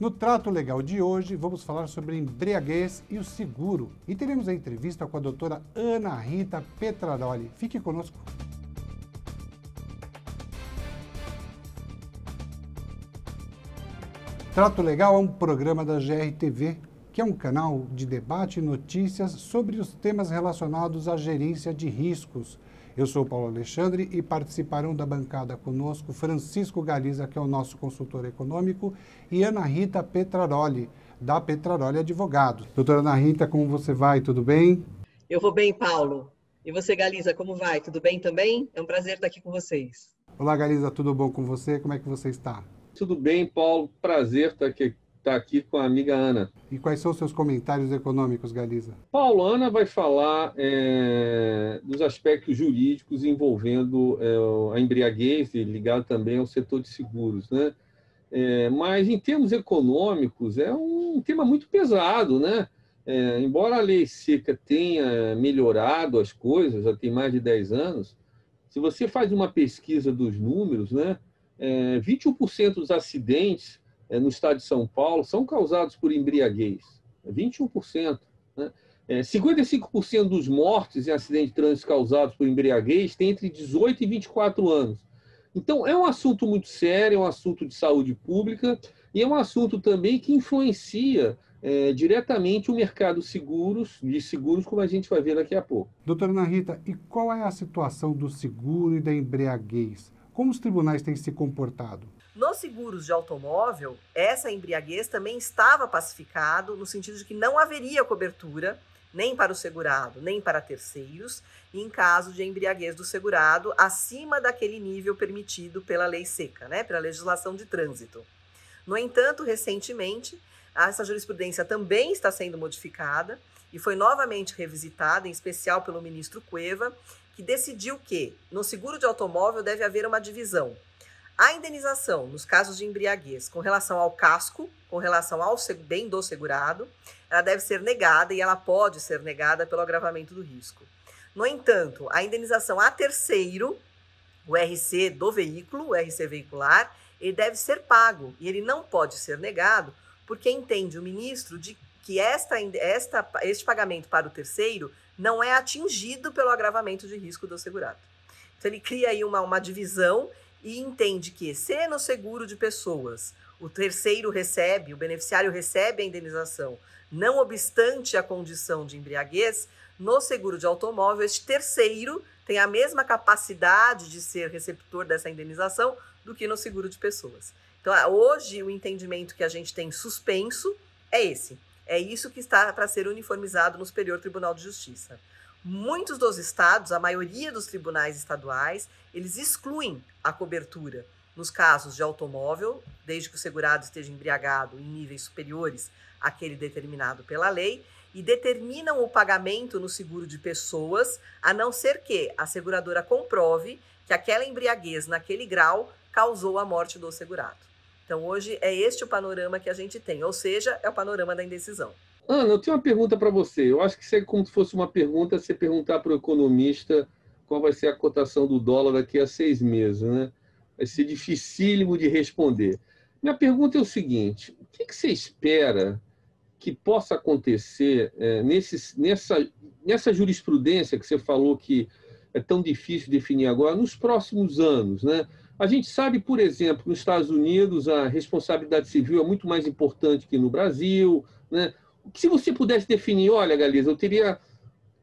No Trato Legal de hoje, vamos falar sobre embriaguez e o seguro. E teremos a entrevista com a doutora Ana Rita Petraroli. Fique conosco. Trato Legal é um programa da GRTV, que é um canal de debate e notícias sobre os temas relacionados à gerência de riscos. Eu sou Paulo Alexandre e participarão da bancada conosco Francisco Galiza, que é o nosso consultor econômico, e Ana Rita Petraroli, da Petraroli Advogados. Doutora Ana Rita, como você vai? Tudo bem? Eu vou bem, Paulo. E você, Galiza, como vai? Tudo bem também? É um prazer estar aqui com vocês. Olá, Galiza, tudo bom com você? Como é que você está? Tudo bem, Paulo. Prazer estar aqui com a amiga Ana. E quais são os seus comentários econômicos, Galiza? Paulo, Ana vai falar dos aspectos jurídicos envolvendo a embriaguez e ligado também ao setor de seguros, né? Mas em termos econômicos é um tema muito pesado, né? Embora a lei seca tenha melhorado as coisas, já tem mais de 10 anos, se você faz uma pesquisa dos números, né? 21% dos acidentes no estado de São Paulo são causados por embriaguez. 21%. Né? 55% dos mortes em acidentes de trânsito causados por embriaguez têm entre 18 e 24 anos. Então, é um assunto muito sério, é um assunto de saúde pública e é um assunto também que influencia diretamente o mercado de seguros, como a gente vai ver daqui a pouco. Doutora Ana Rita, e qual é a situação do seguro e da embriaguez? Como os tribunais têm se comportado? Nos seguros de automóvel, essa embriaguez também estava pacificado no sentido de que não haveria cobertura nem para o segurado, nem para terceiros, em caso de embriaguez do segurado acima daquele nível permitido pela lei seca, né, pela legislação de trânsito. No entanto, recentemente, essa jurisprudência também está sendo modificada e foi novamente revisitada, em especial pelo ministro Cueva, que decidiu que no seguro de automóvel deve haver uma divisão. A indenização, nos casos de embriaguez, com relação ao casco, com relação ao bem do segurado, ela deve ser negada e ela pode ser negada pelo agravamento do risco. No entanto, a indenização a terceiro, o RC do veículo, o RC veicular, ele deve ser pago e ele não pode ser negado porque entende o ministro de que este pagamento para o terceiro não é atingido pelo agravamento de risco do segurado. Então, ele cria aí uma divisão e entende que, se no seguro de pessoas o terceiro recebe, o beneficiário recebe a indenização, não obstante a condição de embriaguez, no seguro de automóvel, este terceiro tem a mesma capacidade de ser receptor dessa indenização do que no seguro de pessoas. Então, hoje, o entendimento que a gente tem suspenso é esse. É isso que está para ser uniformizado no Superior Tribunal de Justiça. Muitos dos estados, a maioria dos tribunais estaduais, eles excluem a cobertura nos casos de automóvel, desde que o segurado esteja embriagado em níveis superiores àquele determinado pela lei, e determinam o pagamento no seguro de pessoas, a não ser que a seguradora comprove que aquela embriaguez naquele grau causou a morte do segurado. Então, hoje é este o panorama que a gente tem, ou seja, é o panorama da indecisão. Ana, eu tenho uma pergunta para você. Eu acho que isso é como se fosse uma pergunta, você perguntar para o economista qual vai ser a cotação do dólar daqui a 6 meses, né? Vai ser dificílimo de responder. Minha pergunta é o seguinte: o que você espera que possa acontecer nessa jurisprudência que você falou que é tão difícil definir agora, nos próximos anos, né? A gente sabe, por exemplo, nos Estados Unidos a responsabilidade civil é muito mais importante que no Brasil, né? Se você pudesse definir, olha, Galiza,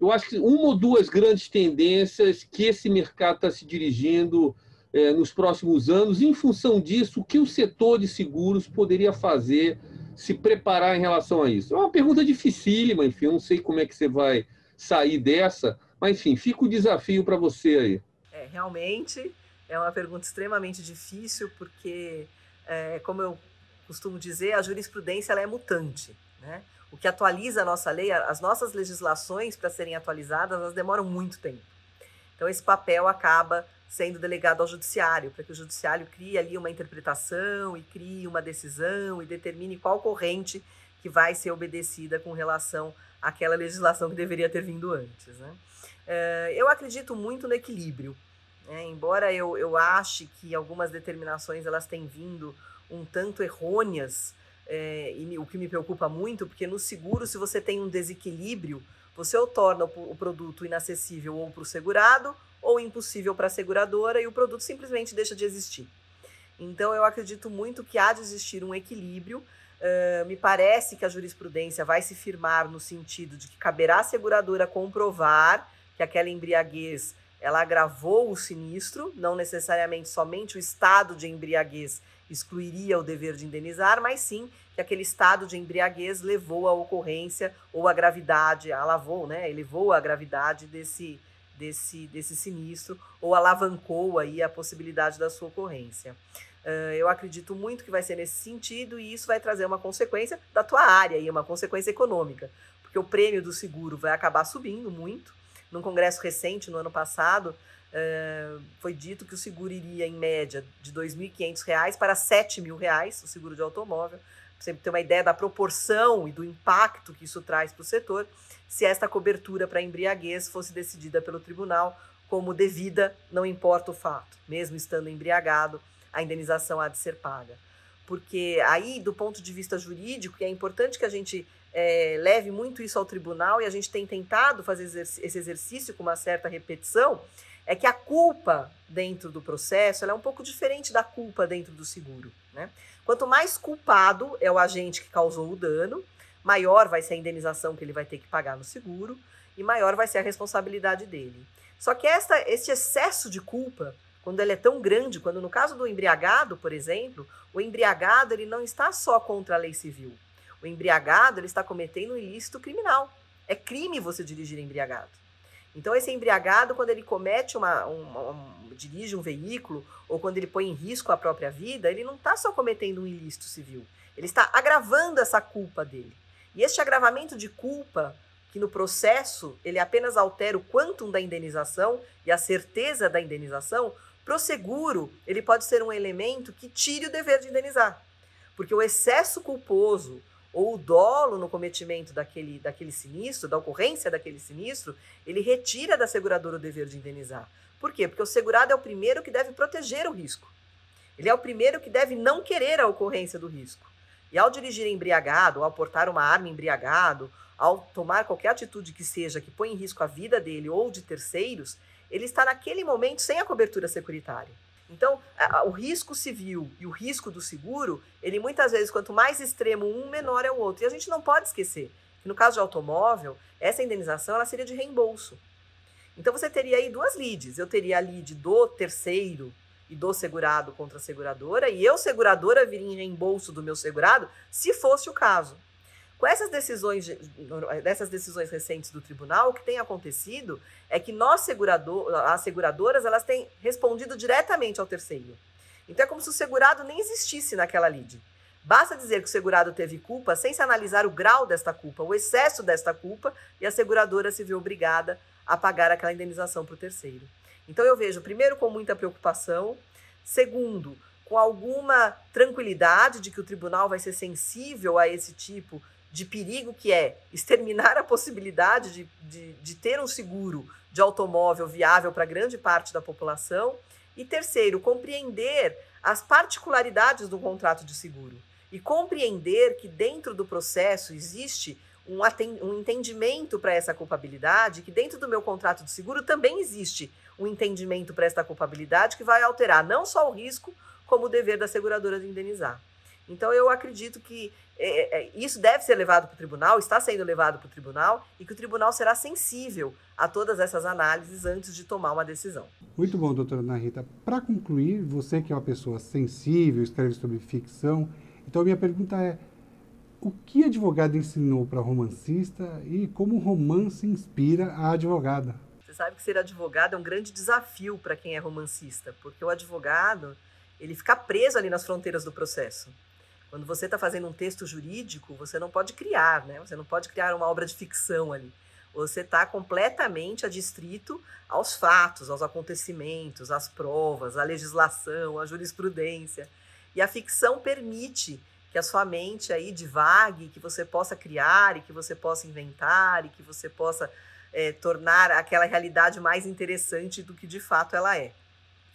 eu acho que uma ou duas grandes tendências que esse mercado está se dirigindo nos próximos anos, em função disso, o que o setor de seguros poderia fazer, se preparar em relação a isso? É uma pergunta dificílima, enfim, eu não sei como é que você vai sair dessa, mas, enfim, fica o desafio para você aí. Realmente é uma pergunta extremamente difícil, porque, como eu costumo dizer, a jurisprudência ela é mutante, né? O que atualiza a nossa lei, as nossas legislações, para serem atualizadas, elas demoram muito tempo. Então, esse papel acaba sendo delegado ao judiciário, para que o judiciário crie ali uma interpretação e crie uma decisão e determine qual corrente que vai ser obedecida com relação àquela legislação que deveria ter vindo antes, né? Eu acredito muito no equilíbrio, né? Embora eu ache que algumas determinações elas têm vindo um tanto errôneas o que me preocupa muito, porque no seguro, se você tem um desequilíbrio, você ou torna o produto inacessível ou para o segurado, ou impossível para a seguradora, e o produto simplesmente deixa de existir. Então, eu acredito muito que há de existir um equilíbrio. Me parece que a jurisprudência vai se firmar no sentido de que caberá à seguradora comprovar que aquela embriaguez ela agravou o sinistro, não necessariamente somente o estado de embriaguez excluiria o dever de indenizar, mas sim que aquele estado de embriaguez levou à ocorrência ou à gravidade, elevou a gravidade desse sinistro ou alavancou aí a possibilidade da sua ocorrência. Eu acredito muito que vai ser nesse sentido e isso vai trazer uma consequência da tua área, aí, uma consequência econômica, porque o prêmio do seguro vai acabar subindo muito. Num congresso recente, no ano passado, foi dito que o seguro iria, em média, de R$ 2.500 para R$ 7.000, o seguro de automóvel, para você ter uma ideia da proporção e do impacto que isso traz para o setor, se esta cobertura para embriaguez fosse decidida pelo tribunal como devida, não importa o fato, mesmo estando embriagado, a indenização há de ser paga. Porque aí, do ponto de vista jurídico, é importante que a gente leve muito isso ao tribunal, e a gente tem tentado fazer esse exercício com uma certa repetição, é que a culpa dentro do processo ela é um pouco diferente da culpa dentro do seguro, né? Quanto mais culpado é o agente que causou o dano, maior vai ser a indenização que ele vai ter que pagar no seguro e maior vai ser a responsabilidade dele. Só que esse excesso de culpa, quando ele é tão grande, quando no caso do embriagado, por exemplo, o embriagado ele não está só contra a lei civil. O embriagado ele está cometendo um ilícito criminal. É crime você dirigir embriagado. Então, esse embriagado, quando ele comete dirige um veículo, ou quando ele põe em risco a própria vida, ele não está só cometendo um ilícito civil. Ele está agravando essa culpa dele. E este agravamento de culpa, que no processo ele apenas altera o quantum da indenização e a certeza da indenização, para o seguro, ele pode ser um elemento que tire o dever de indenizar. Porque o excesso culposo ou o dolo no cometimento daquele sinistro, da ocorrência daquele sinistro, ele retira da seguradora o dever de indenizar. Por quê? Porque o segurado é o primeiro que deve proteger o risco. Ele é o primeiro que deve não querer a ocorrência do risco. E ao dirigir embriagado, ao portar uma arma embriagado, ao tomar qualquer atitude que seja que põe em risco a vida dele ou de terceiros, ele está naquele momento sem a cobertura securitária. Então, o risco civil e o risco do seguro, ele muitas vezes, quanto mais extremo um, menor é o outro. E a gente não pode esquecer que no caso de automóvel, essa indenização ela seria de reembolso. Então, você teria aí duas lides. Eu teria a lide do terceiro e do segurado contra a seguradora, e eu, seguradora, viria em reembolso do meu segurado, se fosse o caso. Com essas decisões recentes do tribunal, o que tem acontecido é que as seguradoras elas têm respondido diretamente ao terceiro. Então é como se o segurado nem existisse naquela lide. Basta dizer que o segurado teve culpa sem se analisar o grau desta culpa, o excesso desta culpa, e a seguradora se vê obrigada a pagar aquela indenização para o terceiro. Então eu vejo, primeiro, com muita preocupação, segundo, com alguma tranquilidade de que o tribunal vai ser sensível a esse tipo de perigo, que é exterminar a possibilidade de ter um seguro de automóvel viável para grande parte da população. E terceiro, compreender as particularidades do contrato de seguro e compreender que dentro do processo existe um entendimento para essa culpabilidade, que dentro do meu contrato de seguro também existe um entendimento para essa culpabilidade que vai alterar não só o risco, como o dever da seguradora de indenizar. Então, eu acredito que isso deve ser levado para o tribunal, está sendo levado para o tribunal, e que o tribunal será sensível a todas essas análises antes de tomar uma decisão. Muito bom, doutora Ana Rita. Para concluir, você que é uma pessoa sensível, escreve sobre ficção, então minha pergunta é, o que a advogada ensinou para a romancista e como o romance inspira a advogada? Você sabe que ser advogado é um grande desafio para quem é romancista, porque o advogado ele fica preso ali nas fronteiras do processo. Quando você está fazendo um texto jurídico, você não pode criar, né? Você não pode criar uma obra de ficção ali. Você está completamente adstrito aos fatos, aos acontecimentos, às provas, à legislação, à jurisprudência. E a ficção permite que a sua mente aí divague, que você possa criar e que você possa inventar e que você possa tornar aquela realidade mais interessante do que de fato ela é.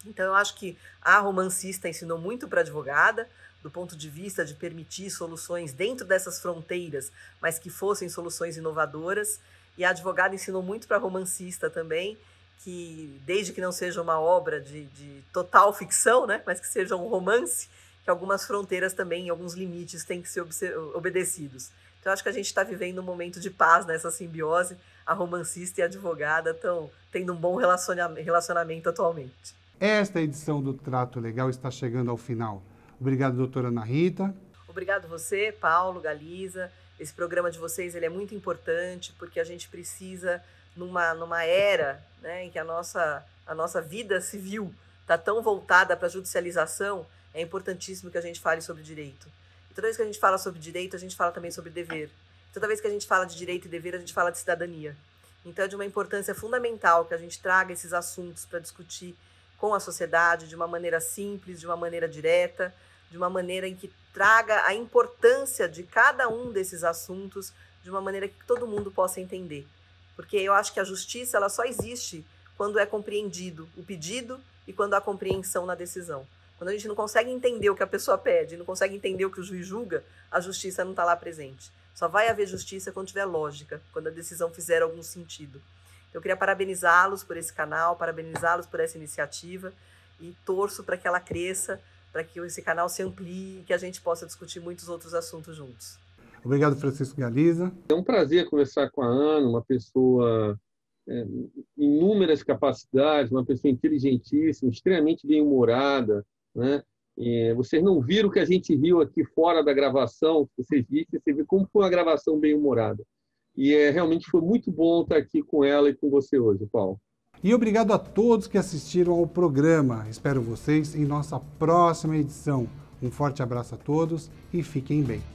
Então, eu acho que a romancista ensinou muito para a advogada, do ponto de vista de permitir soluções dentro dessas fronteiras, mas que fossem soluções inovadoras. E a advogada ensinou muito para a romancista também, que desde que não seja uma obra de total ficção, né, mas que seja um romance, que algumas fronteiras também, alguns limites têm que ser obedecidos. Então, acho que a gente está vivendo um momento de paz nessa simbiose. A romancista e a advogada estão tendo um bom relacionamento atualmente. Esta edição do Trato Legal está chegando ao final. Obrigado, doutora Ana Rita. Obrigado você, Paulo, Galiza. Esse programa de vocês ele é muito importante, porque a gente precisa, numa era, né, em que a nossa vida civil está tão voltada para a judicialização, é importantíssimo que a gente fale sobre direito. E toda vez que a gente fala sobre direito, a gente fala também sobre dever. Toda vez que a gente fala de direito e dever, a gente fala de cidadania. Então, é de uma importância fundamental que a gente traga esses assuntos para discutir com a sociedade de uma maneira simples, de uma maneira direta, de uma maneira em que traga a importância de cada um desses assuntos de uma maneira que todo mundo possa entender. Porque eu acho que a justiça ela só existe quando é compreendido o pedido e quando há compreensão na decisão. Quando a gente não consegue entender o que a pessoa pede, não consegue entender o que o juiz julga, a justiça não está lá presente. Só vai haver justiça quando tiver lógica, quando a decisão fizer algum sentido. Eu queria parabenizá-los por esse canal, parabenizá-los por essa iniciativa e torço para que ela cresça, para que esse canal se amplie e que a gente possa discutir muitos outros assuntos juntos. Obrigado, Francisco Galiza. É um prazer conversar com a Ana, uma pessoa inúmeras capacidades, uma pessoa inteligentíssima, extremamente bem-humorada, né? E vocês não viram o que a gente riu aqui fora da gravação, vocês viram como foi uma gravação bem-humorada. E realmente foi muito bom estar aqui com ela e com você hoje, Paulo. E obrigado a todos que assistiram ao programa. Espero vocês em nossa próxima edição. Um forte abraço a todos e fiquem bem.